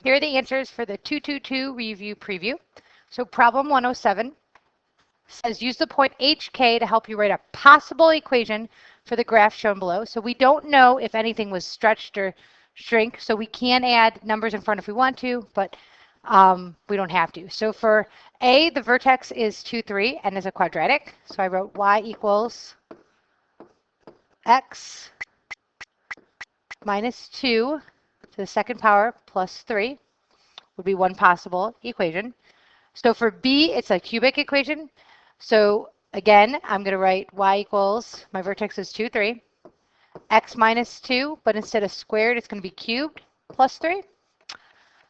Here are the answers for the 222 review preview. So problem 107 says use the point HK to help you write a possible equation for the graph shown below. So we don't know if anything was stretched or shrink, so we can add numbers in front if we want to, but we don't have to. So for A, the vertex is 2, 3, and is a quadratic. So I wrote y equals x minus 2 to the second power plus 3 would be one possible equation. So for B, it's a cubic equation. So again, I'm going to write y equals, my vertex is 2, 3, x minus 2, but instead of squared, it's going to be cubed plus 3.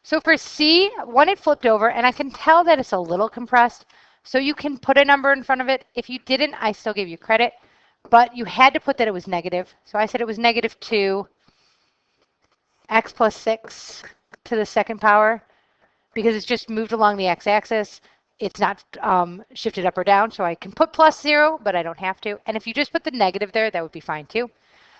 So for C, one it flipped over, and I can tell that it's a little compressed. So you can put a number in front of it. If you didn't, I still give you credit. But you had to put that it was negative. So I said it was negative 2 x plus 6 to the second power, because it's just moved along the x-axis. It's not shifted up or down, so I can put plus 0, but I don't have to. And if you just put the negative there, that would be fine too.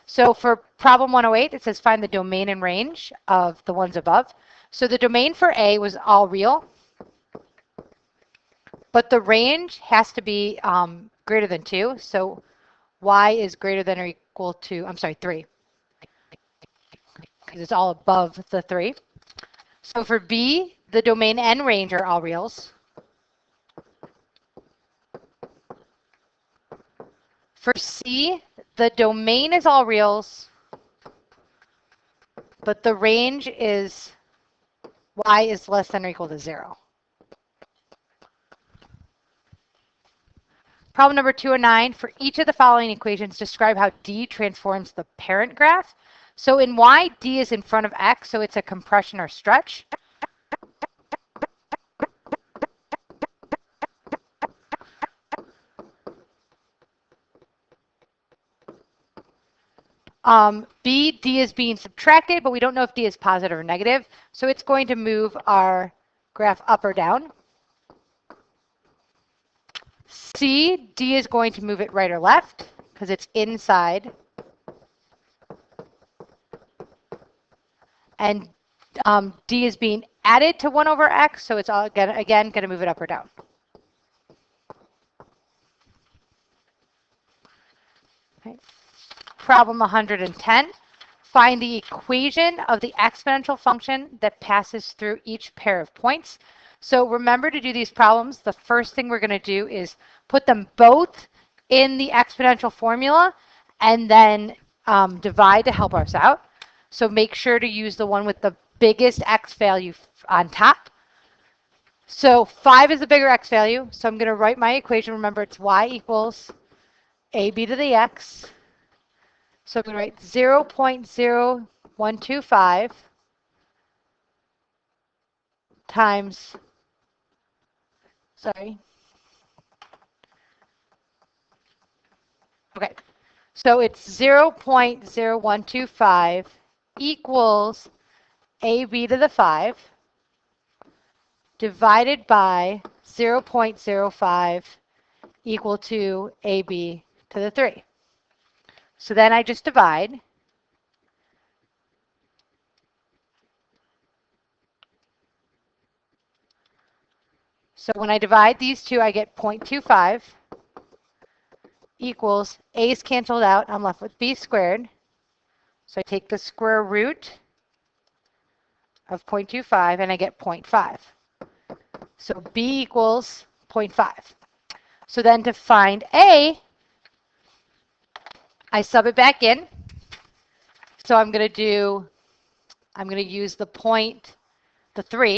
So for problem 108, it says find the domain and range of the ones above. So the domain for A was all real, but the range has to be greater than 2. So y is greater than or equal to, 3, because it's all above the 3. So for B, the domain and range are all reals. For C, the domain is all reals, but the range is y is less than or equal to 0. Problem number 209, for each of the following equations, describe how D transforms the parent graph. So in Y, D is in front of X, so it's a compression or stretch. B, D is being subtracted, but we don't know if D is positive or negative. So it's going to move our graph up or down. C, D is going to move it right or left because it's inside. And D is being added to 1 over X, so it's all again going to move it up or down. Okay. Problem 110. Find the equation of the exponential function that passes through each pair of points. So remember, to do these problems, the first thing we're going to do is put them both in the exponential formula and then divide to help us out. So make sure to use the one with the biggest x value on top. So 5 is the bigger x value, so I'm going to write my equation. Remember, it's y equals ab to the x. So I'm going to write 0.0125 times, okay, so it's 0.0125 equals ab to the 5 divided by 0.05 equal to ab to the 3. So then I just divide. So when I divide these two, I get 0.25 equals, a's canceled out, I'm left with b squared. So I take the square root of 0.25 and I get 0.5. So b equals 0.5. So then to find a, I sub it back in. So I'm going to use the 3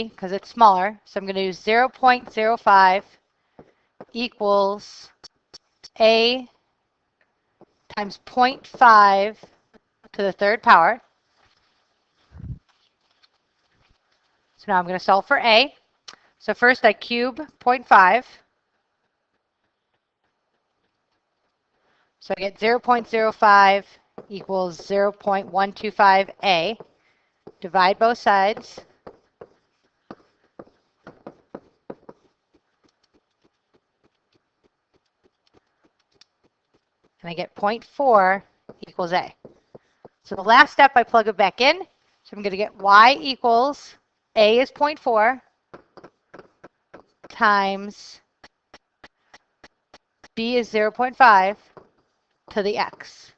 because it's smaller. So I'm going to use 0.05 equals a times 0.5 to the third power. So now I'm going to solve for a. So first I cube 0.5. So I get 0.05 equals 0.125a. Divide both sides. And I get 0.4 equals a. So the last step, I plug it back in. So I'm going to get y equals A is 0.4 times B is 0.5 to the x.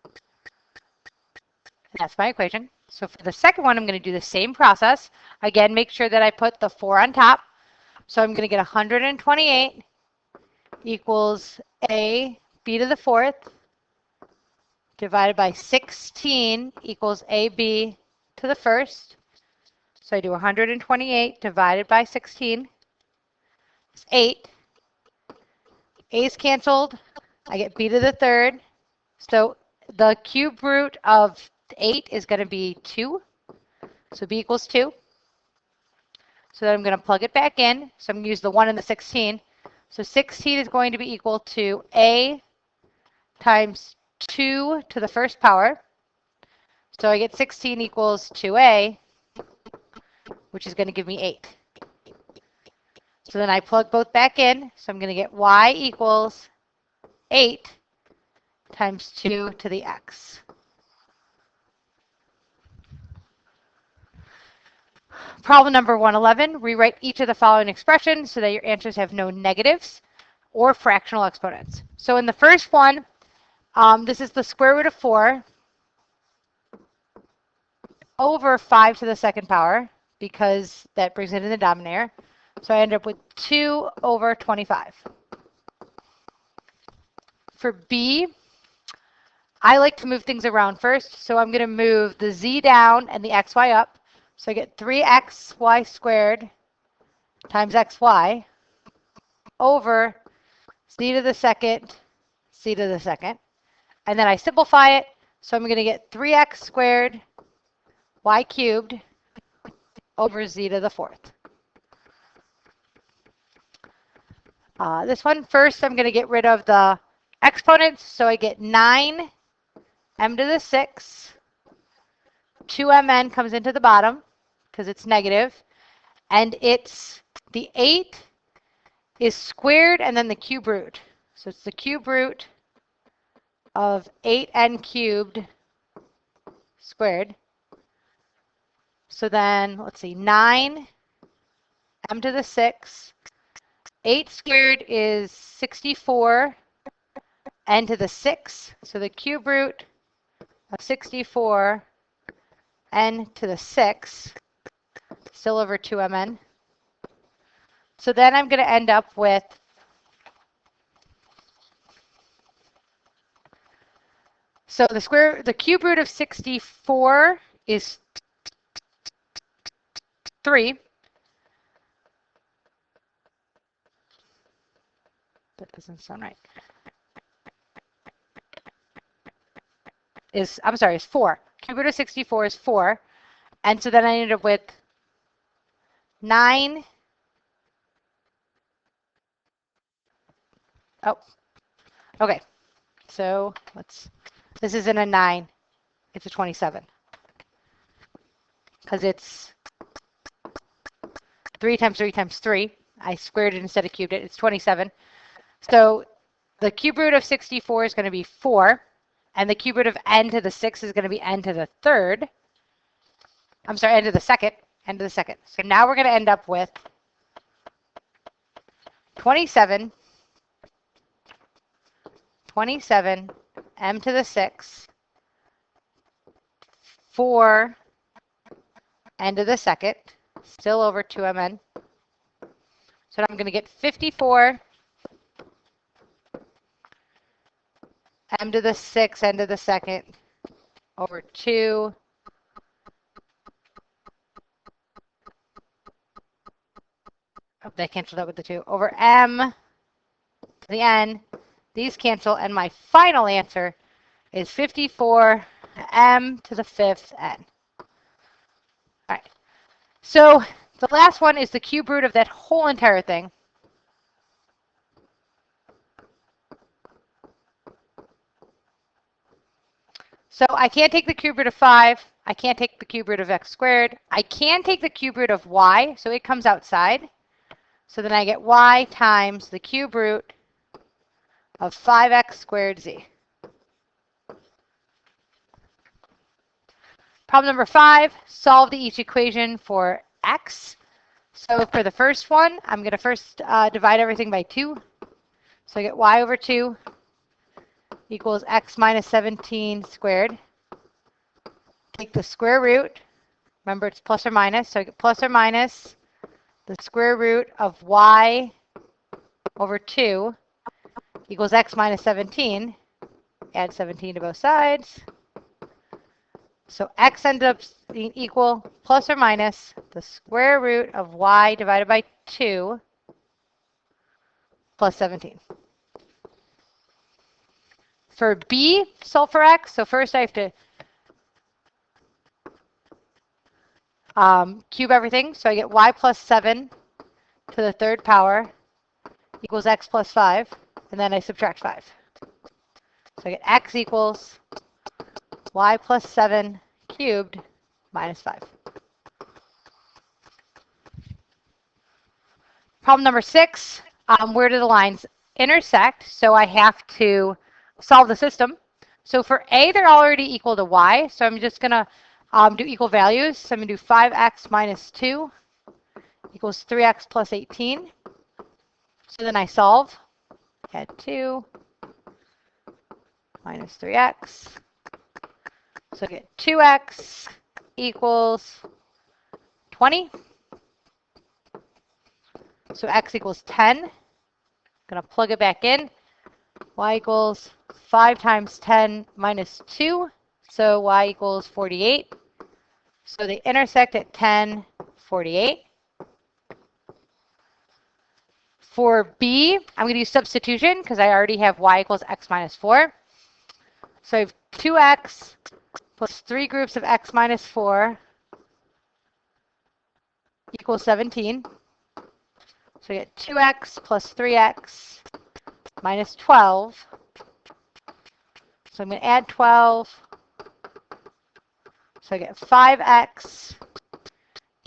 That's my equation. So for the second one, I'm going to do the same process. Again, make sure that I put the 4 on top. So I'm going to get 128 equals a b to the fourth divided by 16 equals ab to the first. So I do 128 divided by 16. It's 8. A's canceled. I get b to the third. So the cube root of 8 is going to be 2. So b equals 2. So then I'm going to plug it back in. So I'm going to use the 1 and the 16. So 16 is going to be equal to a times 2 to the first power. So I get 16 equals 2a, which is going to give me 8. So then I plug both back in. So I'm going to get y equals 8 times 2 to the x. Problem number 111, rewrite each of the following expressions so that your answers have no negatives or fractional exponents. So in the first one, this is the square root of 4 over 5 to the second power, because that brings it in the denominator. So I end up with 2 over 25. For B, I like to move things around first, so I'm going to move the z down and the xy up. So I get 3xy squared times xy over c to the second, c to the second. And then I simplify it, so I'm going to get 3x squared y cubed over z to the fourth. This one first, I'm going to get rid of the exponents, so I get 9 m to the 6. 2mn comes into the bottom because it's negative, and it's the 8 is squared and then the cube root. So it's the cube root of 8n cubed squared. So then, let's see, 9 m to the 6. 8 squared is 64 n to the 6. So the cube root of 64 n to the 6, still over 2mn. So then I'm going to end up with the cube root of 64 is 3. That doesn't sound right. I'm sorry, is 4. Cube root of 64 is 4. And so then I ended up with 9. Oh, okay. So this isn't a 9. It's a 27. Because it's 3 times 3 times 3. I squared it instead of cubed it. It's 27. So the cube root of 64 is going to be 4. And the cube root of n to the 6 is going to be n to the third. I'm sorry, n to the second. N to the second. So now we're going to end up with 27 m to the 6, 4 n to the second, still over 2mn. So I'm going to get 54 m to the 6 n to the second over 2 they canceled out with the 2 over m to the n. These cancel, and my final answer is 54 m to the 5th n. All right. So the last one is the cube root of that whole entire thing. So I can't take the cube root of 5. I can't take the cube root of x squared. I can take the cube root of y, so it comes outside. So then I get y times the cube root of 5x squared z. Problem number 5, solve the each equation for x. So for the first one, I'm going to first divide everything by 2. So I get y over 2 equals x minus 17 squared. Take the square root. Remember, it's plus or minus. So I get plus or minus the square root of y over 2 equals x minus 17. Add 17 to both sides. So x ends up being equal plus or minus the square root of y divided by 2 plus 17. For b, solve for x. So first I have to cube everything. So I get y plus 7 to the third power equals x plus 5. And then I subtract 5. So I get x equals y plus 7 cubed minus 5. Problem number 6, where do the lines intersect? So I have to solve the system. So for a, they're already equal to y. So I'm just going to do equal values. So I'm going to do 5x minus 2 equals 3x plus 18. So then I solve. Add 2 minus 3x. So I get 2x equals 20. So x equals 10. I'm going to plug it back in. Y equals 5 times 10 minus 2. So y equals 48. So they intersect at 10, 48. For b, I'm going to use substitution because I already have y equals x minus 4. So I have 2x plus 3 groups of x minus 4 equals 17. So I get 2x plus 3x minus 12. So I'm going to add 12. So I get 5x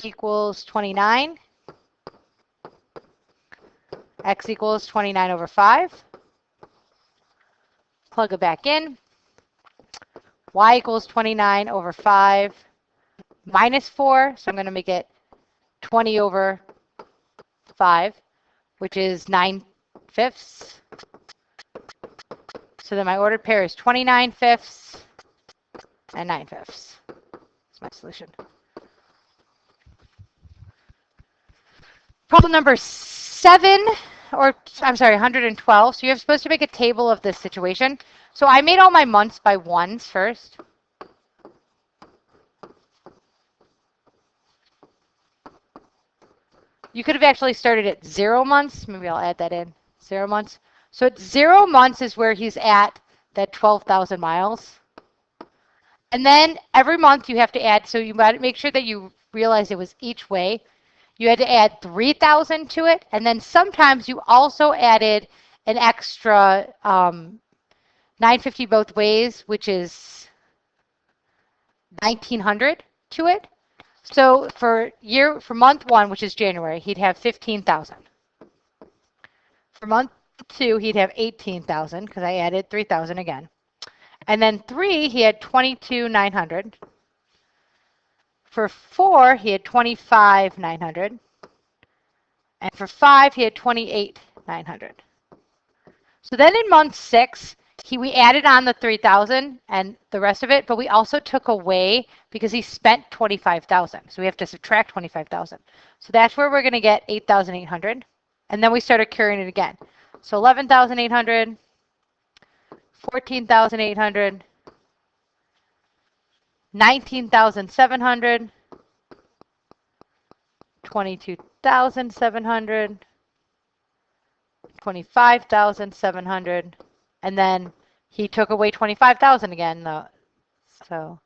equals 29. X equals 29 over 5. Plug it back in. Y equals 29 over 5 minus 4. So I'm going to make it 20 over 5, which is 9/5. So then my ordered pair is 29/5 and 9/5. That's my solution. Problem number 7, or I'm sorry, 112. So you're supposed to make a table of this situation. So I made all my months by ones first. You could have actually started at 0 months. Maybe I'll add that in. 0 months. So at 0 months is where he's at that 12,000 miles. And then every month you have to add, so you got to make sure that you realize it was each way. You had to add 3,000 to it. And then sometimes you also added an extra 950 both ways, which is 1,900 to it. So for month 1, which is January, he'd have 15,000. For month 2, he'd have 18,000 because I added 3,000 again. And then 3, he had 22,900. For 4, he had 25,900. And for 5, he had 28,900. So then in month 6, we added on the 3,000 and the rest of it, but we also took away because he spent 25,000. So we have to subtract 25,000. So that's where we're going to get 8,800. And then we started carrying it again. So 11,800, 14,800, 19,700, 22,700, 25,700, and then he took away 25,000 again, so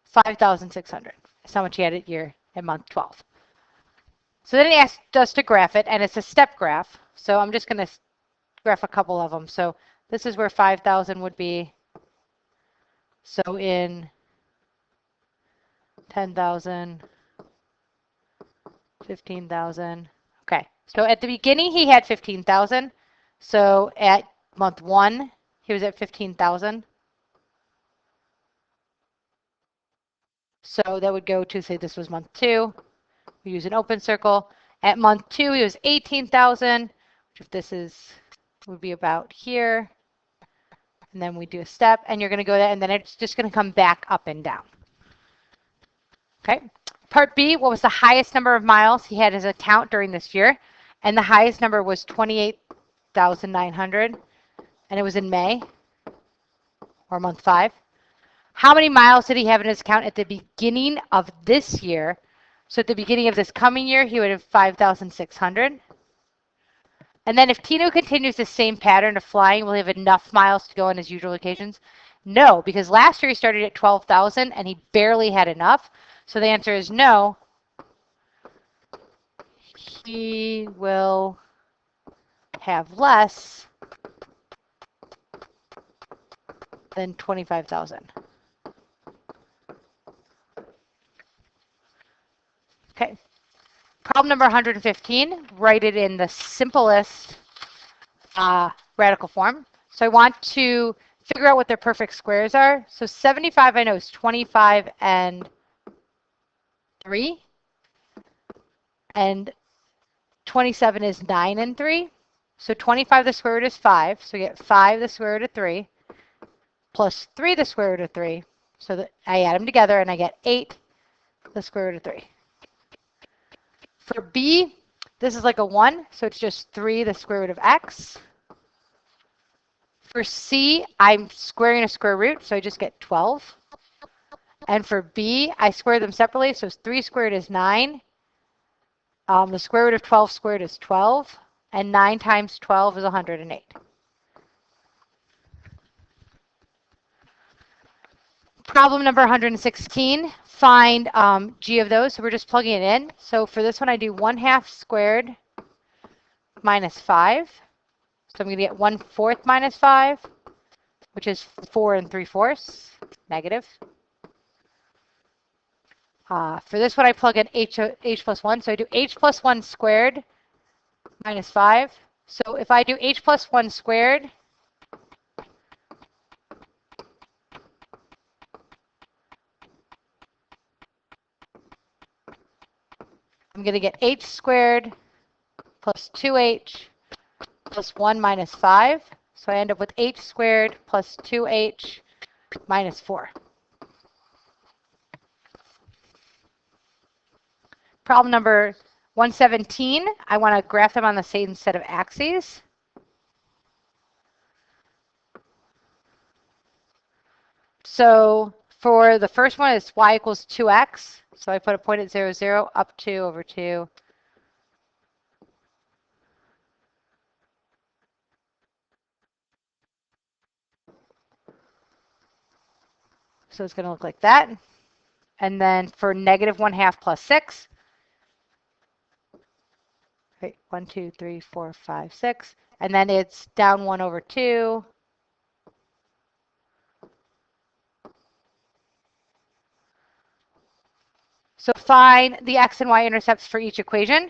5,600. That's how much he had at month 12. So then he asked us to graph it, and it's a step graph. So I'm just going to graph a couple of them. So this is where 5,000 would be. So in 10,000, 15,000. Okay, so at the beginning he had 15,000. So at month 1, he was at 15,000. So that would go to, say this was month 2, we use an open circle. At month 2, it was 18,000, which if this is, would be about here. And then we do a step, and you're going to go there, and then it's just going to come back up and down. Okay. Part B, what was the highest number of miles he had his account during this year? And the highest number was 28,900, and it was in May, or month 5. How many miles did he have in his account at the beginning of this year? So at the beginning of this coming year, he would have 5,600. And then if Tino continues the same pattern of flying, will he have enough miles to go on his usual occasions? No, because last year he started at 12,000 and he barely had enough. So the answer is no. He will have less than 25,000. Okay. Problem number 115, write it in the simplest radical form. So I want to figure out what their perfect squares are. So 75 I know is 25 and 3. And 27 is 9 and 3. So 25 the square root is 5. So we get 5 the square root of 3 plus 3 the square root of 3. So that I add them together and I get 8 the square root of 3. For B, this is like a 1, so it's just 3 the square root of x. For C, I'm squaring a square root, so I just get 12. And for B, I square them separately, so 3 squared is 9. The square root of 12 squared is 12, and 9 times 12 is 108. Problem number 116, find g of those. So we're just plugging it in. So for this one, I do 1/2 squared minus 5. So I'm going to get 1/4 minus 5, which is 4 3/4, negative. For this one, I plug in h plus 1. So I do h plus 1 squared minus 5. So if I do h plus 1 squared, I'm going to get h squared plus 2h plus 1 minus 5. So I end up with h squared plus 2h minus 4. Problem number 117, I want to graph them on the same set of axes. So for the first one, it's y equals 2x. So I put a point at 0, 0, up 2 over 2. So it's going to look like that. And then for negative 1/2 plus 6, right, 1, 2, 3, 4, 5, 6. And then it's down 1 over 2. So find the x and y intercepts for each equation.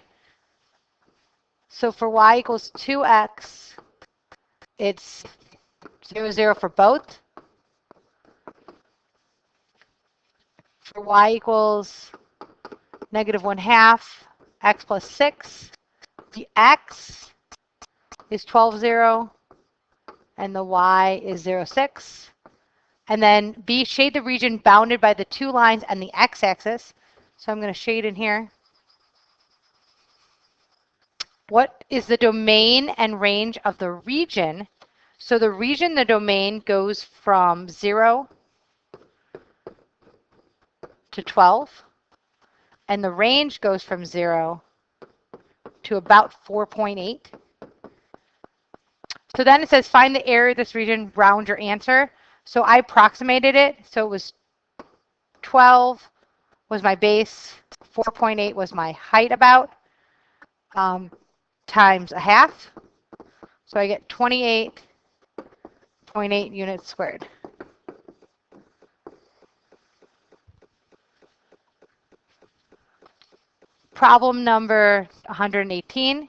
So for y equals 2x, it's 0, 0 for both. For y equals negative 1/2 x plus 6, the x is 12, 0, and the y is 0, 6. And then B, shade the region bounded by the 2 lines and the x-axis. So I'm going to shade in here. What is the domain and range of the region? So the region, the domain goes from 0 to 12. And the range goes from 0 to about 4.8. So then it says find the area of this region, round your answer. So I approximated it. So it was 12 was my base, 4.8 was my height about, times a half. So I get 28.8 units squared. Problem number 118.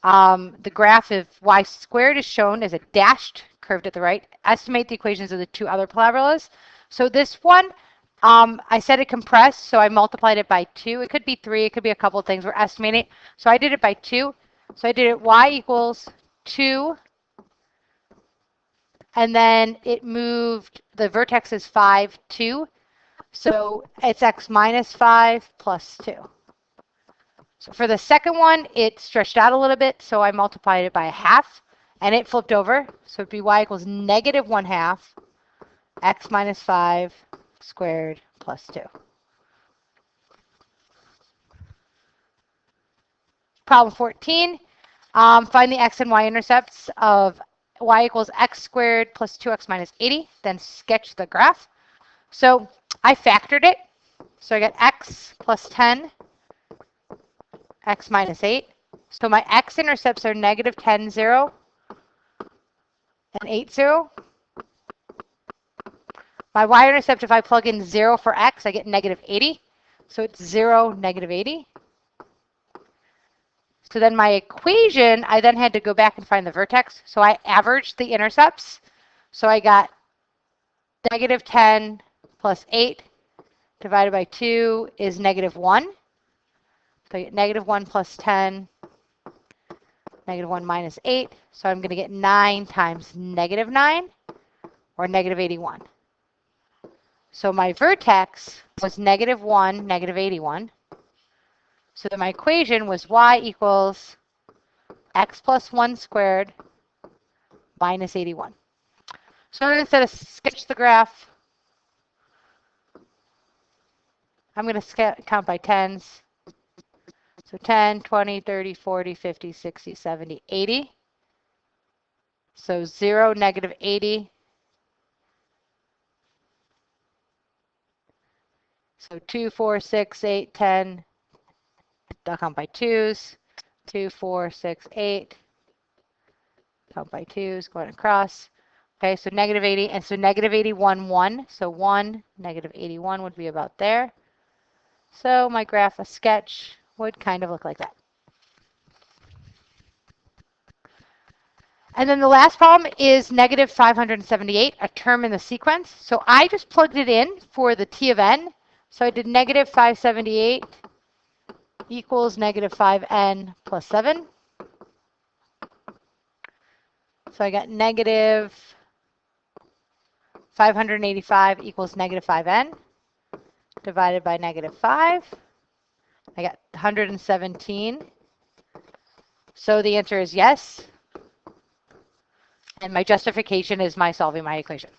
The graph of y squared is shown as a dashed curved at the right. Estimate the equations of the 2 other parabolas. So this one, I said it compressed, so I multiplied it by 2. It could be 3. It could be a couple of things. We're estimating. So I did it by 2. So I did it y equals 2. And then it moved, the vertex is 5, 2. So it's x minus 5 plus 2. So for the second one, it stretched out a little bit, so I multiplied it by a half, and it flipped over. So it'd be y equals negative 1/2 x minus 5 squared plus 2. Problem 14, find the x and y intercepts of y equals x squared plus 2x minus 80, then sketch the graph. So I factored it. So I got x plus 10, x minus 8. So my x-intercepts are negative 10, 0, and 8, 0. My y-intercept, if I plug in 0 for x, I get negative 80. So it's 0, negative 80. So then my equation, I then had to go back and find the vertex. So I averaged the intercepts. So I got negative 10 plus 8 divided by 2 is negative 1. So I get negative 1 plus 10, negative 1 minus 8. So I'm going to get 9 times negative 9, or negative 81. So my vertex was negative 1, negative 81. So then my equation was y equals x plus 1 squared minus 81. So instead of sketch the graph, I'm going to count by tens. So 10, 20, 30, 40, 50, 60, 70, 80. So 0, negative 80. So 2, 4, 6, 8, 10. I'll count by twos. 2, 4, 6, 8. Count by twos, going across. Okay, so negative 80, and so negative 81, 1. So 1, negative 81 would be about there. So my graph, a sketch, would kind of look like that. And then the last problem is negative 578, a term in the sequence. So I just plugged it in for the t of n. So I did negative 578 equals negative 5n plus 7. So I got negative 585 equals negative 5n divided by negative 5. I got 117. So the answer is yes. And my justification is my solving my equation.